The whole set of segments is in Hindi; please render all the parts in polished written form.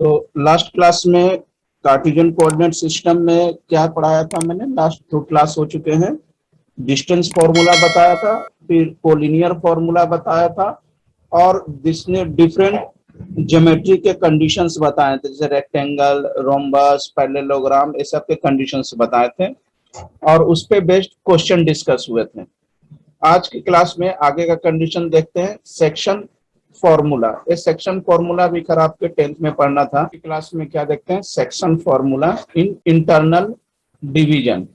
तो लास्ट क्लास में कार्टेशियन कोऑर्डिनेट सिस्टम में क्या पढ़ाया था मैंने? लास्ट 2 क्लास हो चुके हैं। डिस्टेंस फॉर्मूला बताया था, फिर कोलिनियर फॉर्मूला बताया था, और जिसने डिफरेंट ज्योमेट्री के कंडीशंस बताए थे, जैसे रेक्टेंगल, रोम्बस, पैरेललोग्राम, ये सब के कंडीशंस बताए थे और उस पे बेस्ड क्वेश्चन डिस्कस हुए थे। आज की क्लास में आगे का कंडीशन देखते हैं, सेक्शन फॉर्मूला। ये सेक्शन फॉर्मूला भी खैर आपके 10th में पढ़ना था। क्लास में क्या देखते हैं, section formula in internal division.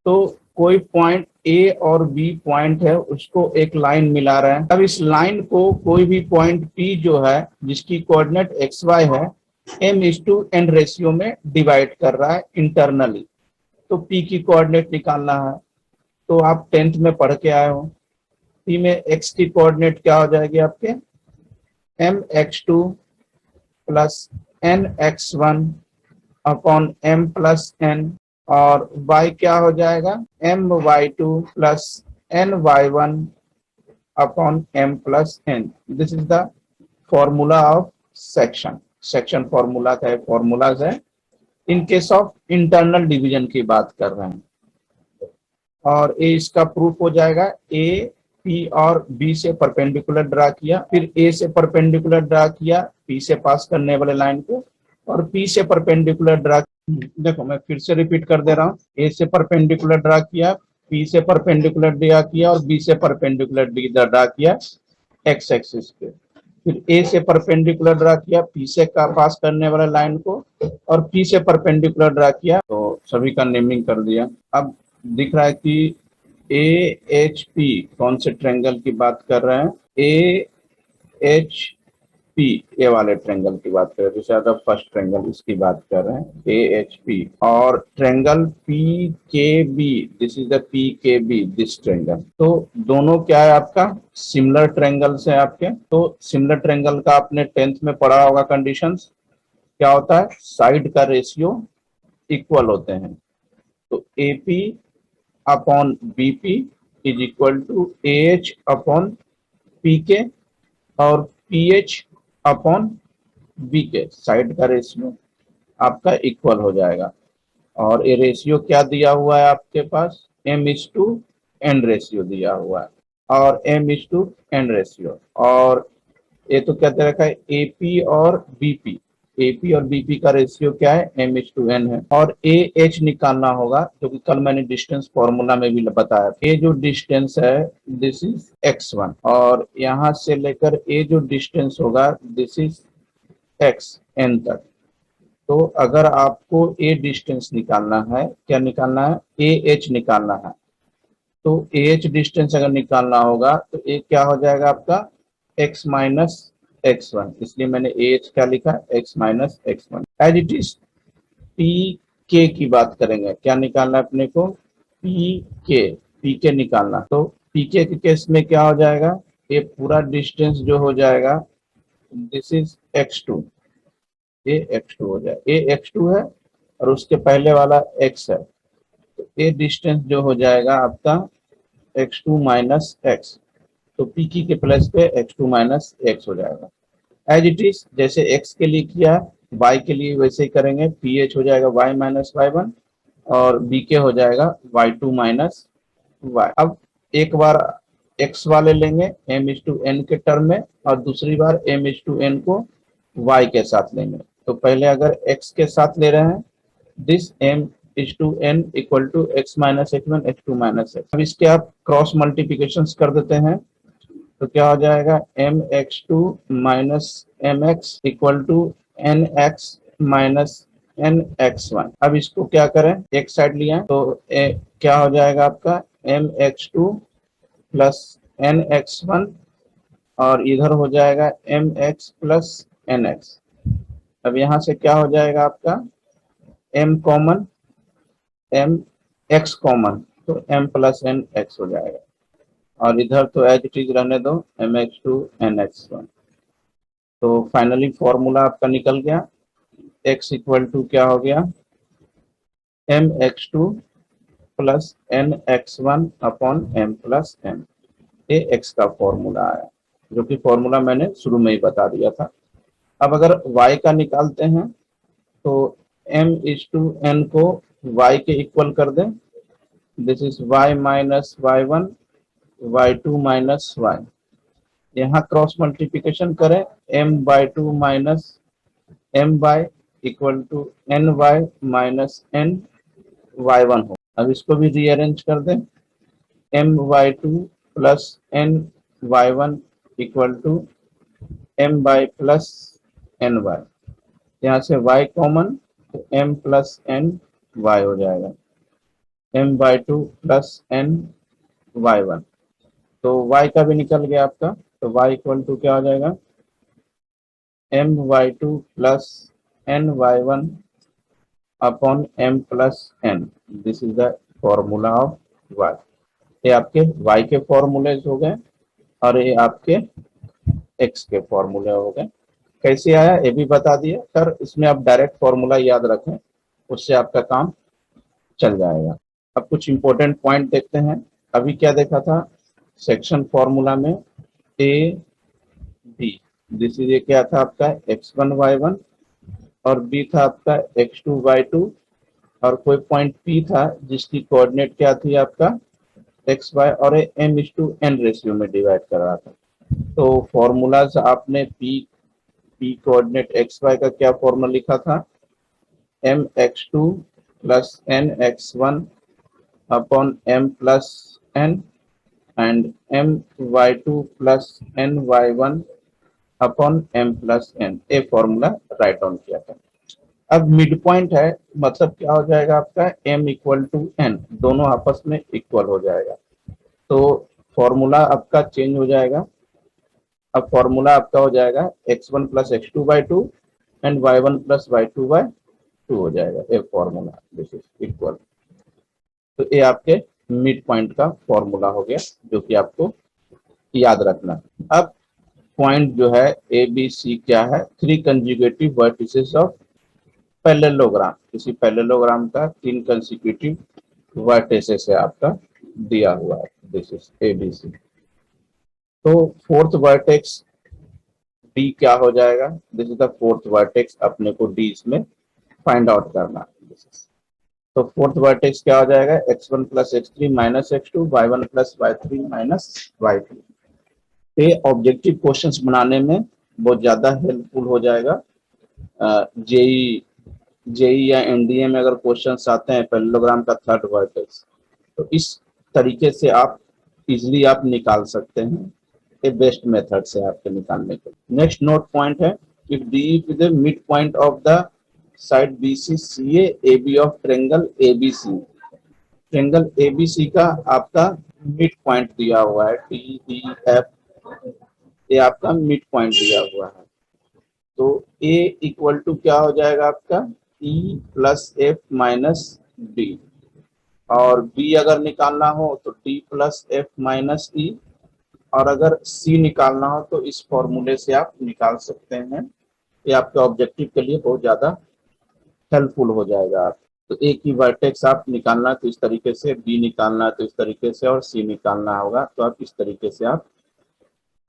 तो कोई पॉइंट ए और बी पॉइंट है, उसको एक लाइन मिला रहा है। अब इस लाइन को कोई भी पॉइंट पी जो है, जिसकी कोऑर्डिनेट एक्स वाई है, m:n रेशियो में डिवाइड कर रहा है इंटरनली। तो पी की कोऑर्डिनेट निकालना है। तो आप 10th में पढ़ के आए हो, पी में एक्स की कोऑर्डिनेट क्या हो जाएगी आपके, mx2 plus nx1 upon m plus n, और y क्या हो जाएगा, my2 plus ny1 upon m plus n। This is the formula of section. Section formula का फॉर्मूलाज है in case of internal division की बात कर रहे हैं। और ए इसका प्रूफ हो जाएगा, ए पी और बी से परपेंडिकुलर ड्रा किया, फिर ए से परपेंडिकुलर ड्रा किया पी से पास करने वाले लाइन को, और पी से परपेंडिकुलर ड्रा, देखो मैं फिर से रिपीट कर दे रहा हूँ, ए से परपेंडिकुलर ड्रा किया, पी से परपेंडिकुलर ड्रा किया और बी से परपेंडिकुलर ड्रा किया एक्स एक्सिस पे। फिर ए से परपेंडिकुलर ड्रा किया पी से का पास करने वाले लाइन को, और पी से परपेंडिकुलर ड्रा किया, तो सभी का नेमिंग कर दिया। अब दिख रहा है कि ए एच पी कौन से ट्रेंगल की बात कर रहे हैं, ए एच पी, ए वाले ट्रेंगल की बात कर रहे हैं, जैसे फर्स्ट ट्रेंगल इसकी बात कर रहे हैं, ए एच पी। और triangle P K B, this is the P K B, this triangle. तो दोनों क्या है आपका, सिमिलर ट्रेंगल्स है आपके। तो सिमिलर ट्रेंगल का आपने 10th में पढ़ा होगा कंडीशंस। क्या होता है, साइड का रेशियो इक्वल होते हैं। तो A P upon B P is equal to A H upon P K, और P H upon B K, side का रेशियो आपका इक्वल हो जाएगा। और ये रेशियो क्या दिया हुआ है आपके पास, m:n रेशियो दिया हुआ है, और m:n रेशियो। और ये तो क्या दे रखा है, एपी और बीपी, एपी और बीपी का रेशियो क्या है, m:n है। और ए एच निकालना होगा, जो कि कल मैंने डिस्टेंस फॉर्मूला में भी बताया। ए जो डिस्टेंस है दिस इज x1, और यहाँ से लेकर ए जो डिस्टेंस होगा दिस इज xn तक। तो अगर आपको ए डिस्टेंस निकालना है, क्या निकालना है, ए एच निकालना है। तो ए एच डिस्टेंस अगर निकालना होगा तो ए क्या हो जाएगा आपका, x माइनस x1, इसलिए मैंने ए एच क्या लिखा, x minus x1। As it is P K की बात करेंगे, क्या निकालना है अपने को, पी के निकालना। तो पी के केस में क्या हो जाएगा, ये पूरा डिस्टेंस जो हो जाएगा this is x2, A x2 हो जाए, ए x2 है और उसके पहले वाला x है, तो ए डिस्टेंस जो हो जाएगा आपका x2 माइनस एक्स। तो पी के प्लस पे x2 माइनस एक्स हो जाएगा। एज इट इज जैसे x के लिए किया, y के लिए वैसे ही करेंगे, पी एच हो जाएगा y माइनस y1, और बी के हो जाएगा y2 माइनस y। अब एक बार x वाले लेंगे m:n के टर्म में, और दूसरी बार m:n को y के साथ लेंगे। तो पहले अगर x के साथ ले रहे हैं, this m:n equal to x minus x1 x2 minus x। अब इसके आप क्रॉस मल्टीप्लीकेशन कर देते हैं, तो क्या हो जाएगा, mx2 minus mx equal to nx minus nx1। अब इसको क्या करें, एक साइड लिया तो क्या हो जाएगा आपका, mx2 प्लस nx1, और इधर हो जाएगा mx प्लस nx। अब यहाँ से क्या हो जाएगा आपका, m common, m x common, तो m प्लस n x हो जाएगा, और इधर तो एज इट इज रहने दो, mx2 nx1। तो फाइनली फॉर्मूला आपका निकल गया, x इक्वल टू क्या हो गया, mx2 plus nx1 upon m plus n। ये x का फॉर्मूला आया, जो कि फॉर्मूला मैंने शुरू में ही बता दिया था। अब अगर y का निकालते हैं तो m/n को y के इक्वल कर दें, this is y minus y1 y2 minus y। यहाँ क्रॉस मल्टीप्लिकेशन करें, m/2 minus m/, equal to ny minus n y1 हो। अब इसको भी रीअरेंज कर दें, m/2 plus n y1 equal to m/, plus ny। यहाँ से y कॉमन, तो m प्लस n y हो जाएगा, m/2 प्लस n y1। तो y का भी निकल गया आपका, तो y इक्वल टू क्या हो जाएगा, m/2 plus n y1 upon m plus n। This is the formula of y। ये आपके y के फॉर्मूलेज हो गए और ये आपके x के फॉर्मूले हो गए। कैसे आया ये भी बता दिया सर, इसमें आप डायरेक्ट फॉर्मूला याद रखें, उससे आपका काम चल जाएगा। अब कुछ इंपॉर्टेंट पॉइंट देखते हैं। अभी क्या देखा था सेक्शन फॉर्मूला में, ए बी, दिस इज क्या था आपका x1 y1 और बी था आपका x2 y2 और कोई पॉइंट पी था जिसकी कोऑर्डिनेट क्या थी आपका एक्स वाई और m/n रेशियो में डिवाइड कर रहा था। तो फॉर्मूलाज आपने पी कोऑर्डिनेट एक्स वाई का क्या फॉर्मूला लिखा था, mx2 plus nx1 upon m plus n and my2 plus ny1 upon m plus n। ये फॉर्मूला राइट डाउन किया था। अब मिड पॉइंट है, मतलब क्या हो जाएगा आपका m इक्वल टू n, दोनों आपस में इक्वल हो जाएगा। तो फॉर्मूला आपका चेंज हो जाएगा। अब फॉर्मूला आपका हो जाएगा x1 plus x2 by 2 and y1 plus y2 by 2 हो जाएगा। ये फॉर्मूला दिस इज इक्वल। तो ये आपके मिड पॉइंट का फॉर्मूला हो गया जो कि आपको याद रखना। अब पॉइंट जो है ए बी सी क्या है, 3 कंजुगेटिव वर्टिसेस ऑफ पैरेललोग्राम। किसी पैरेललोग्राम का 3 कंसेक्यूटिव वर्टिसेस है आपका दिया हुआ है, this is A B C. तो फोर्थ वर्टेक्स डी क्या हो जाएगा, this is the fourth vertex, अपने को डी इसमें फाइंड आउट करना है। तो फोर्थ वर्टेक्स क्या हो जाएगा, x1 plus x3 minus x2 y1 plus y3 minus y2। ये ऑब्जेक्टिव क्वेश्चंस बनाने में बहुत ज्यादा हेल्पफुल हो जाएगा। जेई या एनडीए में अगर क्वेश्चंस आते हैं पैरेललोग्राम का थर्ड वर्टेक्स, तो इस तरीके से आप इजिली आप निकाल सकते हैं। ये बेस्ट मेथड से आपके निकालने के। नेक्स्ट नोट पॉइंट है, if D is the mid point of the side BCCA AB of triangle ABC। Triangle ABC का आपका मिड पॉइंट दिया हुआ है DEF, ये आपका मिड पॉइंट दिया हुआ है। तो A इक्वल टू क्या हो जाएगा आपका E plus F minus D, और B अगर निकालना हो तो D plus F minus E, और अगर C निकालना हो तो इस फॉर्मूले से आप निकाल सकते हैं। ये आपके ऑब्जेक्टिव के लिए बहुत ज्यादा हेल्पफुल हो जाएगा। तो एक ही वर्टेक्स आप निकालना है तो इस तरीके से, बी निकालना है तो इस तरीके से, और सी निकालना होगा तो आप इस तरीके से आप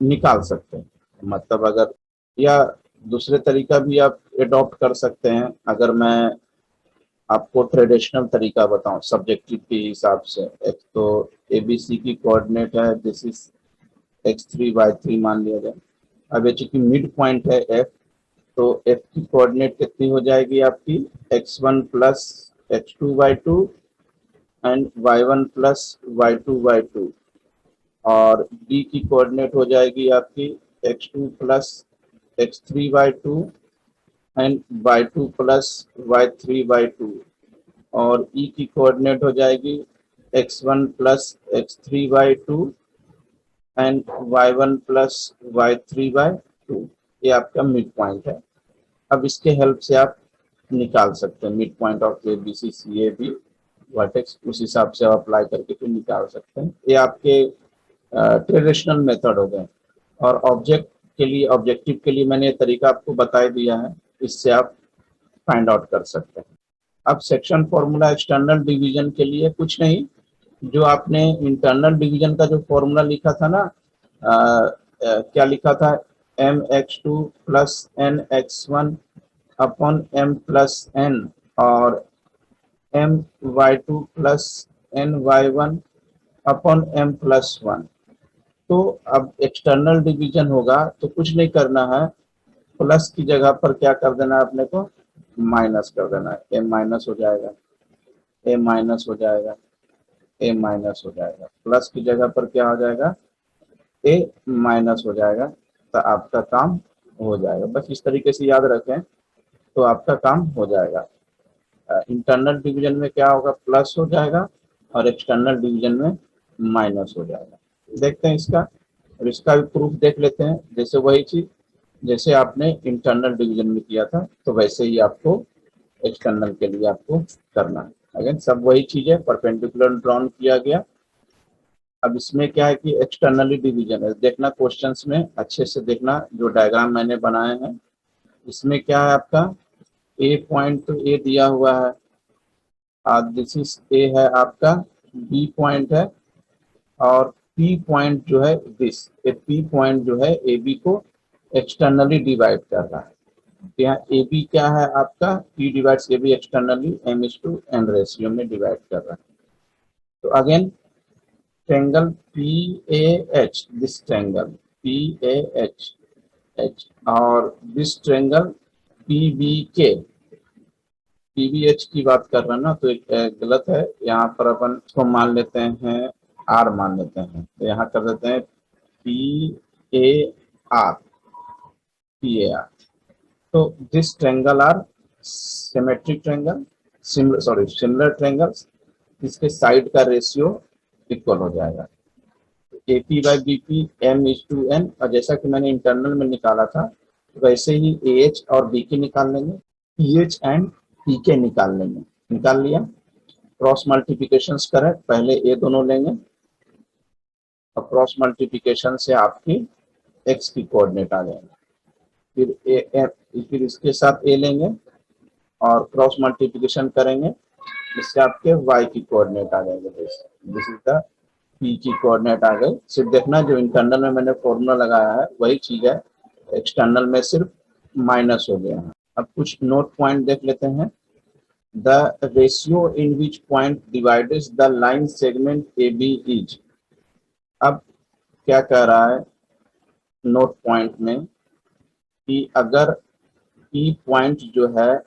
निकाल सकते हैं। मतलब अगर, या दूसरे तरीका भी आप एडॉप्ट कर सकते हैं। अगर मैं आपको ट्रेडिशनल तरीका बताऊं सब्जेक्टिव के हिसाब से, एक तो ABC की कोऑर्डिनेट है दिस इज x3 y3 मान लिया जाए। अब ये चूंकि मिड पॉइंट है F, तो F की कोऑर्डिनेट कितनी हो जाएगी आपकी x1 plus x2 by 2 and y1 plus y2 by 2, और B की कोऑर्डिनेट हो जाएगी आपकी x2 plus x3 by 2 and y2 plus y3 by 2, और E की कोऑर्डिनेट हो जाएगी x1 plus x3 by 2 and y1 plus y3 by 2। ये आपका मिड पॉइंट है। अब इसके हेल्प से आप निकाल सकते हैं mid point of BCCAB vertex, उस हिसाब से आप अप्लाई करके फिर निकाल सकते हैं। ये आपके ट्रेडिशनल मेथड हो गए। और ऑब्जेक्टिव के लिए मैंने ये तरीका आपको बता दिया है, इससे आप फाइंड आउट कर सकते हैं। अब सेक्शन फॉर्मूला एक्सटर्नल डिवीजन के लिए कुछ नहीं, जो आपने इंटरनल डिवीजन का जो फॉर्मूला लिखा था ना, क्या लिखा था, M X two plus N X one upon M plus N और M Y two plus N Y one upon M plus one. तो अब एक्सटर्नल डिवीजन होगा तो कुछ नहीं करना है, प्लस की जगह पर क्या कर देना है अपने को, माइनस कर देना है। ए माइनस हो जाएगा, ए माइनस हो जाएगा, ए माइनस हो जाएगा, प्लस की जगह पर क्या हो जाएगा, ए माइनस हो जाएगा। तो आपका काम हो जाएगा। बस इस तरीके से याद रखें तो आपका काम हो जाएगा। इंटरनल डिवीजन में क्या होगा, प्लस हो जाएगा और एक्सटर्नल डिवीजन में माइनस हो जाएगा। देखते हैं इसका, और इसका भी प्रूफ देख लेते हैं। जैसे वही चीज जैसे आपने इंटरनल डिवीजन में किया था तो वैसे ही आपको एक्सटर्नल के लिए आपको करना है। अगेन सब वही चीज है, परपेंडिकुलर ड्रॉन किया गया। अब इसमें क्या है कि एक्सटर्नली डिवीजन है, देखना क्वेश्चंस में अच्छे से देखना जो डायग्राम मैंने बनाए हैं। इसमें क्या है आपका, ए पॉइंट तो ए दिया हुआ है, दिस इज ए है आपका, बी पॉइंट है और पी पॉइंट जो है दिस, ए पी पॉइंट जो है ए बी को एक्सटर्नली डिवाइड कर रहा है। यहाँ ए बी क्या है आपका, P divides A B externally M is to N ratio में डिवाइड कर रहा है। तो again triangle P A H, this triangle P A H H और this triangle P B K, PBH की बात कर रहे हैं ना, तो गलत है। यहाँ पर अपन इसको मान लेते हैं आर मान लेते हैं, तो यहाँ कर देते हैं P A R, P A R. तो this triangle are symmetric triangle, similar triangles, इसके साइड का रेशियो इक्वल हो जाएगा। A P by B P M is to N, और जैसा कि मैंने इंटरनल में निकाला था वैसे ही ए एच और बी के निकाल लेंगे, पी एच एंड पी के निकाल लेंगे। निकाल लिया, क्रॉस मल्टीप्लिकेशन करें, पहले ए दोनों लेंगे और क्रॉस मल्टीप्लिकेशन से आपकी एक्स की कोऑर्डिनेट आ जाएंगे, फिर इसके साथ ए लेंगे और क्रॉस मल्टीप्लिकेशन करेंगे, इससे आपके वाई की कोऑर्डिनेट आ जाएंगे। दिस इज द पी की कोऑर्डिनेट आ गई। सिर्फ देखना जो इंटरनल में मैंने फॉर्मूला लगाया है वही चीज है, एक्सटर्नल में सिर्फ माइनस हो गया है। अब कुछ नोट पॉइंट देख लेते हैं। The ratio in which point divides the line segment A B is. अब क्या कह रहा है नोट पॉइंट में कि अगर ई पॉइंट जो है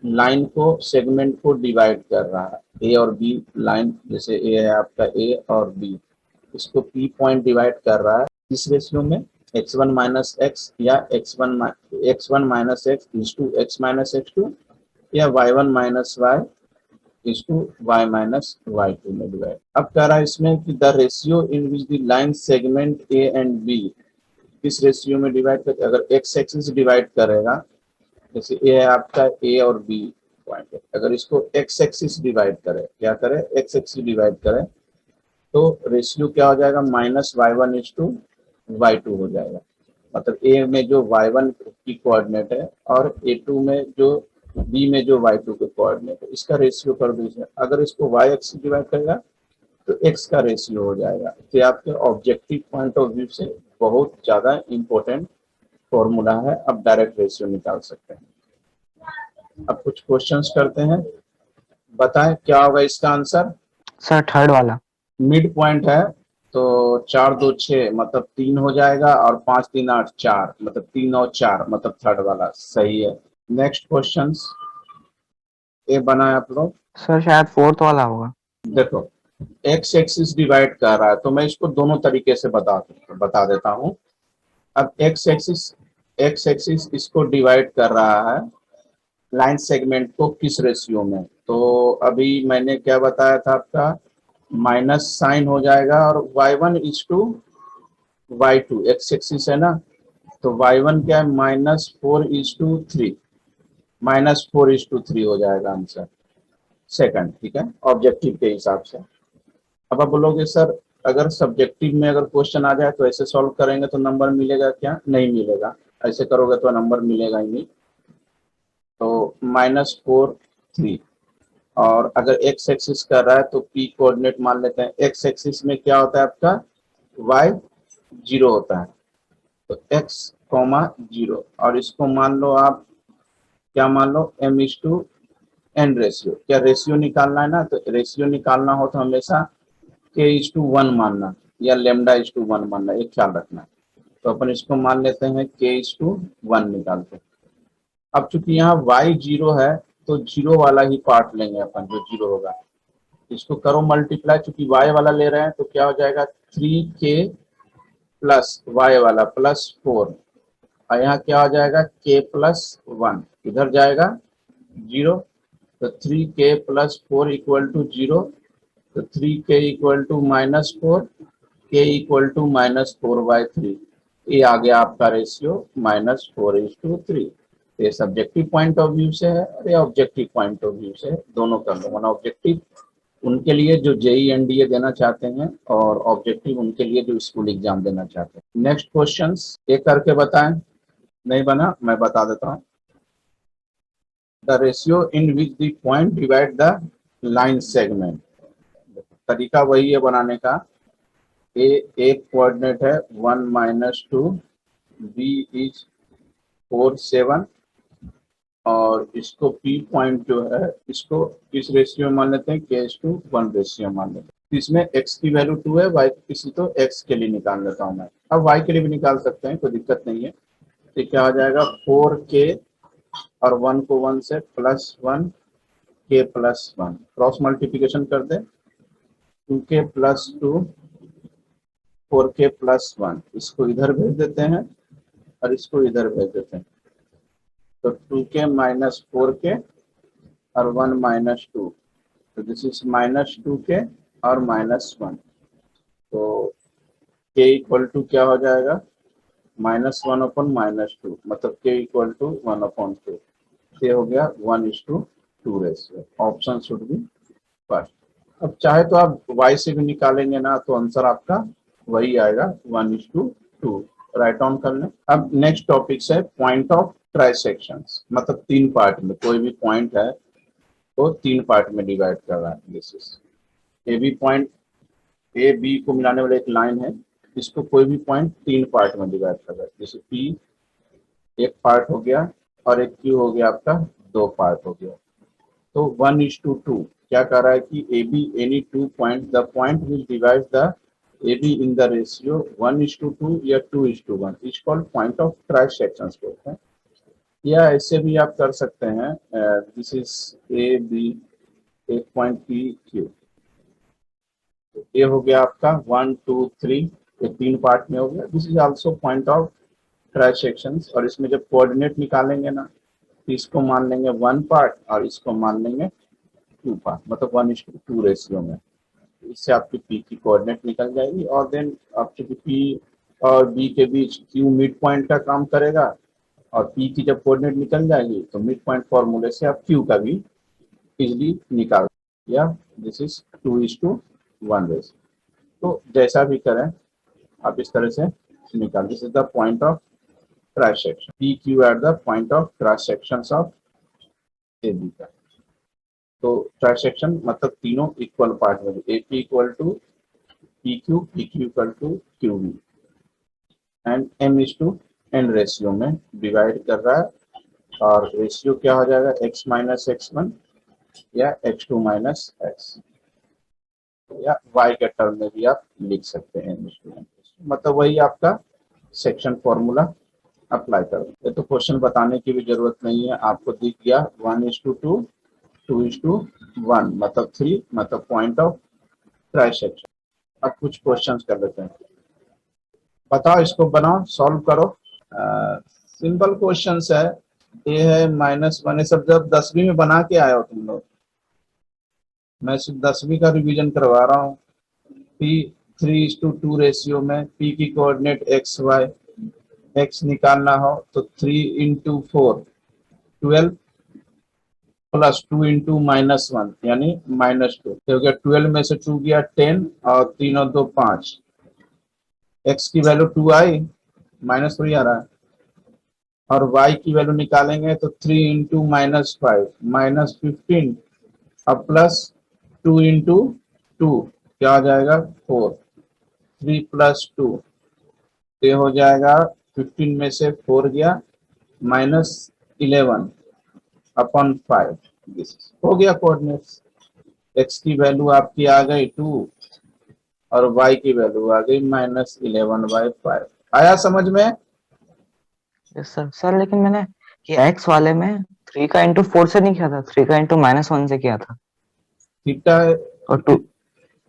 लाइन को, सेगमेंट को डिवाइड कर रहा है, ए और बी लाइन, जैसे ए है आपका ए और बी, इसको पी पॉइंट डिवाइड कर रहा है इस रेशियो में x1 माइनस एक्स या x1 minus X is to x minus x2 या y1 minus Y is to y minus y2 में डिवाइड। अब कह रहा है इसमें कि the ratio in which the line segment A and B, किस रेशियो में डिवाइड करते, अगर x एक्सिस डिवाइड करेगा, जैसे ए है आपका ए और बी पॉइंट है, अगर इसको x एक्सिस डिवाइड करे, क्या करे, x एक्सिस डिवाइड करे तो रेशियो क्या हो जाएगा, minus y1 is to y2 हो जाएगा। मतलब ए में जो y1 की कोऑर्डिनेट है और a2 में जो b में जो y2 के कोऑर्डिनेट है, इसका रेशियो कर दीजिए। अगर इसको y एक्सिस डिवाइड करेगा तो x का रेशियो हो जाएगा। तो आपके ऑब्जेक्टिव पॉइंट ऑफ व्यू से बहुत ज्यादा इंपॉर्टेंट फॉर्मूला है, अब डायरेक्ट रेशियो निकाल सकते हैं। अब कुछ क्वेश्चंस करते हैं, बताएं क्या होगा इसका आंसर। सर थर्ड वाला मिड पॉइंट है तो 4 2 6 मतलब 3 हो जाएगा और 5 3 8 4 मतलब 3 और 4 मतलब थर्ड वाला सही है। नेक्स्ट क्वेश्चन ये बनाए आप लोग। सर शायद फोर्थ वाला होगा। देखो एक्स एक्सिस डिवाइड कर रहा है तो मैं इसको दोनों तरीके से बता देता हूँ। अब एक्स एक्सिस इसको डिवाइड कर रहा है लाइन सेगमेंट को किस रेशियो में, तो अभी मैंने क्या बताया था आपका, माइनस साइन हो जाएगा और y1 is to y2, x axis है ना, तो y1 क्या है, -4:3, -4:3 हो जाएगा आंसर सेकंड। ठीक है, ऑब्जेक्टिव के हिसाब से। अब आप बोलोगे सर अगर सब्जेक्टिव में अगर क्वेश्चन आ जाए तो ऐसे सॉल्व करेंगे तो नंबर मिलेगा क्या, नहीं मिलेगा, ऐसे करोगे तो नंबर मिलेगा ही नहीं। तो -4:3 और अगर एक्स एक्सिस कर रहा है तो पी कोऑर्डिनेट मान लेते हैं। एक्स एक्सिस में क्या होता है आपका y 0 होता है, तो x कॉमा 0, और इसको मान लो आप, क्या मान लो, m/n रेशियो। क्या रेशियो निकालना है ना, तो रेशियो निकालना हो तो हमेशा k/1 मानना या λ/1 मानना, ये ख्याल रखना। तो अपन इसको मान लेते हैं k/1 निकालते हैं। अब चूंकि यहाँ y 0 है तो जीरो वाला ही पार्ट लेंगे अपन, जो 0 होगा। इसको करो मल्टीप्लाई, चूंकि y वाला ले रहे हैं तो क्या हो जाएगा 3k प्लस y वाला प्लस 4, और यहाँ क्या हो जाएगा k+1, इधर जाएगा 0, तो 3k प्लस 4 इक्वल टू 0, तो 3k equal to -4, k equal to -4/3। ये आ गया आपका रेशियो -4:3। ये सब्जेक्टिव पॉइंट ऑफ व्यू से है और ये ऑब्जेक्टिव पॉइंट ऑफ व्यू से है, दोनों कर लो। वन ऑब्जेक्टिव उनके लिए जो जेई एनडीए देना चाहते हैं, और ऑब्जेक्टिव उनके लिए जो स्कूल एग्जाम देना चाहते हैं। नेक्स्ट क्वेश्चंस एक करके बताएं, नहीं बना मैं बता देता हूँ। The ratio in which the point divide the line segment. तरीका वही है बनाने का। ए एक कोऑर्डिनेट है 1 - 2, बी इज 4 7, और इसको पी पॉइंट जो है इसको किस रेशियो में मान लेते हैं, k/1 रेशियो मान लेते हैं। इसमें x की वैल्यू 2 है, y की किसी तो x के लिए निकाल लेता हूँ मैं। अब y के लिए भी निकाल सकते हैं, कोई दिक्कत नहीं है। तो क्या हो जाएगा 4k और 1 को 1 से +1 k+1, क्रॉस मल्टीप्लिकेशन कर दे, 2k + 2 4k+1, इसको इधर भेज देते हैं और इसको इधर भेज देते हैं। तो 2k - 4k और 1 - 2, तो दिस इज -2k और -1। तो k इक्वल टू क्या हो जाएगा -1/-2, मतलब k इक्वल टू 1/2। ये हो गया 1:2 ratio. Option should be first. अब चाहे तो आप y से भी निकालेंगे ना, तो आंसर आपका वही आएगा 1:2। राइट ऑन कर लें। अब नेक्स्ट टॉपिक है पॉइंट ऑफ ट्राइसेक्शंस, मतलब 3 पार्ट में कोई भी पॉइंट है तो 3 पार्ट में डिवाइड कर रहा है। This is A B point, A B को मिलाने वाला एक लाइन है, इसको कोई भी पॉइंट 3 पार्ट में डिवाइड कर रहा है। जैसे पी एक पार्ट हो गया और एक क्यू हो गया आपका 2 पार्ट हो गया। तो 1:2 क्या कर रहा है कि A be any 2 point, the point will divide the A be in the ratio 1:2 या 2:1, इज कॉल्ड पॉइंट ऑफ ट्राइसेक्शंस बोलते हैं। या ऐसे भी आप कर सकते हैं, दिस इज ए बी, एक पॉइंट पी क्यू, ये हो गया आपका 1 2 3, ये 3 पार्ट में हो गया। This is also point of trisections. और इसमें जब कोऑर्डिनेट निकालेंगे ना, तो इसको मान लेंगे 1 पार्ट और इसको मान लेंगे 2 पार्ट, मतलब 1:2 रेशियो में। इससे आपकी पी की कोऑर्डिनेट निकल जाएगी, और देन आपकी पी और बी के बीच क्यू मिड पॉइंट का काम करेगा, और पी की जब कोऑर्डिनेट निकल जाएगी तो मिड पॉइंट फॉर्मूले से आप क्यू का भी इजिली निकाल, या दिस इज 2:1 रेशियो। तो जैसा भी करें आप इस तरह से निकाल। This is the point of trisection, P Q at the point of trisections of A B का। तो ट्राइसेक्शन मतलब तीनों इक्वल पार्ट में, A P equal to P Q equal to Q B, and m/n ratio में डिवाइड कर रहा है। और रेशियो क्या हो जाएगा x - x1 या x2 - x, या y के टर्म में भी आप लिख सकते हैं m/n, मतलब वही आपका सेक्शन फॉर्मूला अप्लाई करो। ये तो क्वेश्चन बताने की भी जरूरत नहीं है, आपको दिख गया 1:2 2:1, मतलब 3, मतलब पॉइंट ऑफ ट्राइसेक्शन। अब कुछ क्वेश्चंस कर लेते हैं, बताओ, इसको बनाओ, सॉल्व करो। सिंपल क्वेश्चंस है, ये है -1, ये सब जब 10वीं में बना के आए हो तुम लोग, मैं सिर्फ 10वीं का रिवीजन करवा रहा हूँ। पी 3:2 रेशियो में पी की कोऑर्डिनेट x y, x निकालना हो तो 3 × 4 12 प्लस 2 × -1 यानी -2, तो हो गया 12 में से 2 गया 10, और 3 और 2 5, x की वैल्यू 2 आई, माइनस 3 आ रहा है, और y की वैल्यू निकालेंगे तो 3 × -5 -15, अब प्लस 2 × 2 क्या हो जाएगा 4, 3 + 2, ये हो जाएगा 15 में से 4 गया -11/5 हो गया कोऑर्डिनेट्स। x की वैल्यू आपकी आ गई 2 और y की वैल्यू आ गई -11/5। आया समझ में? Yes sir. सर लेकिन मैंने ये एक्स वाले में 3 का इंटू 4 से नहीं किया था, 3 का इंटू -1 से किया था। थीटा और 2।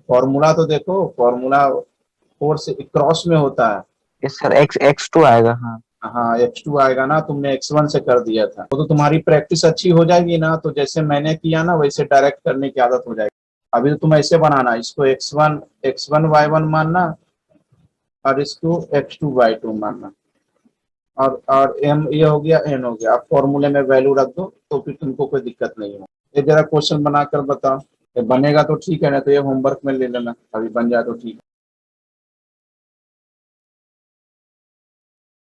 फॉर्मूला तो देखो, फॉर्मूला 4 से क्रॉस में होता है। यस सर, x2 आएगा। हाँ हाँ x2 आएगा ना, तुमने x1 से कर दिया था। तो तुम्हारी प्रैक्टिस अच्छी हो जाएगी ना, तो जैसे मैंने किया ना वैसे डायरेक्ट करने की आदत हो जाएगी। अभी तो तुम ऐसे बनाना, इसको x1 y1 मानना और इसको x2 y2 मानना, और m ये हो गया, n हो गया। आप फॉर्मूले में वैल्यू रख दो तो फिर तुमको कोई दिक्कत नहीं हो। ये जरा क्वेश्चन बनाकर बताओ। ये बनेगा तो ठीक है, ना तो ये होमवर्क में ले लेना, अभी बन जाए तो ठीक है।